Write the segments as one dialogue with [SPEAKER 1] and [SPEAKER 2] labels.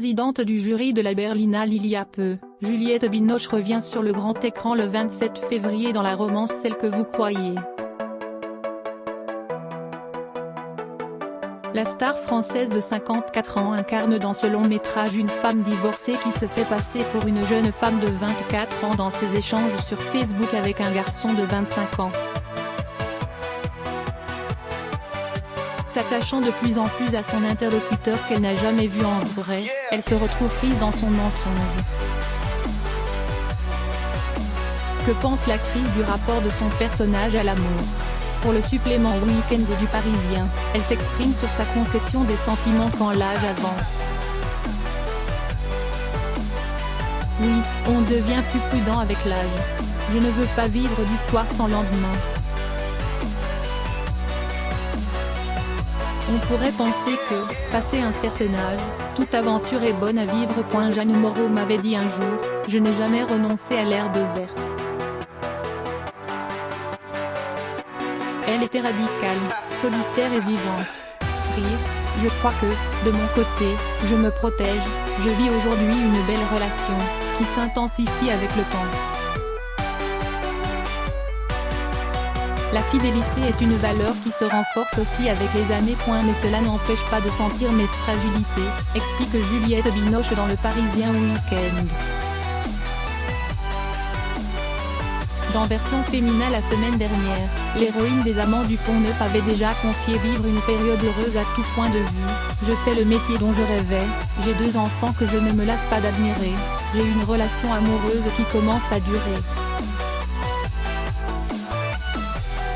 [SPEAKER 1] présidente du jury de la Berlinale il y a peu, Juliette Binoche revient sur le grand écran le 27 février dans la romance Celle que vous croyez. La star française de 54 ans incarne dans ce long métrage une femme divorcée qui se fait passer pour une jeune femme de 24 ans dans ses échanges sur Facebook avec un garçon de 25 ans. S'attachant de plus en plus à son interlocuteur qu'elle n'a jamais vu en vrai, elle se retrouve prise dans son mensonge. Que pense l'actrice du rapport de son personnage à l'amour ? Pour le supplément Week-end du Parisien, elle s'exprime sur sa conception des sentiments quand l'âge avance. Oui, on devient plus prudent avec l'âge. Je ne veux pas vivre d'histoire sans lendemain. On pourrait penser que, passé un certain âge, toute aventure est bonne à vivre. Jeanne Moreau m'avait dit un jour, je n'ai jamais renoncé à l'herbe verte. Elle était radicale, solitaire et vivante. Rire, je crois que, de mon côté, je me protège, je vis aujourd'hui une belle relation, qui s'intensifie avec le temps. La fidélité est une valeur qui se renforce aussi avec les années. Mais cela n'empêche pas de sentir mes fragilités, explique Juliette Binoche dans le Parisien Week-end. Dans version féminin la semaine dernière, l'héroïne des Amants du Pont-Neuf avait déjà confié vivre une période heureuse à tout point de vue. Je fais le métier dont je rêvais, j'ai 2 enfants que je ne me lasse pas d'admirer, j'ai une relation amoureuse qui commence à durer.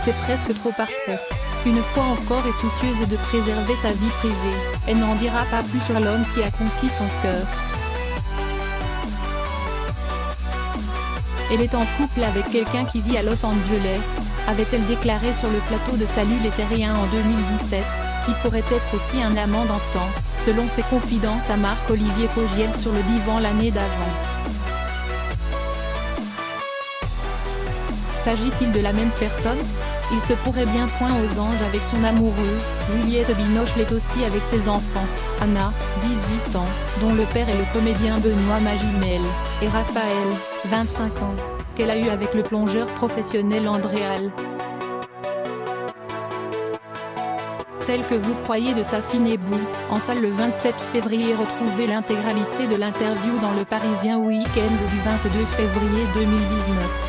[SPEAKER 1] C'est presque trop parfait. Une fois encore est soucieuse de préserver sa vie privée, elle n'en dira pas plus sur l'homme qui a conquis son cœur. Elle est en couple avec quelqu'un qui vit à Los Angeles, avait-elle déclaré sur le plateau de Salut les Terriens en 2017, qui pourrait être aussi un amant d'antan, selon ses confidences à Marc-Olivier Fogiel sur le divan l'année d'avant. S'agit-il de la même personne ? Il se pourrait bien. Aux anges avec son amoureux, Juliette Binoche l'est aussi avec ses enfants, Anna, 18 ans, dont le père est le comédien Benoît Magimel, et Raphaël, 25 ans, qu'elle a eu avec le plongeur professionnel André Hall. Celle que vous croyez de Safine Ebou, en salle le 27 février. Retrouvez l'intégralité de l'interview dans le Parisien Week-end du 22 février 2019.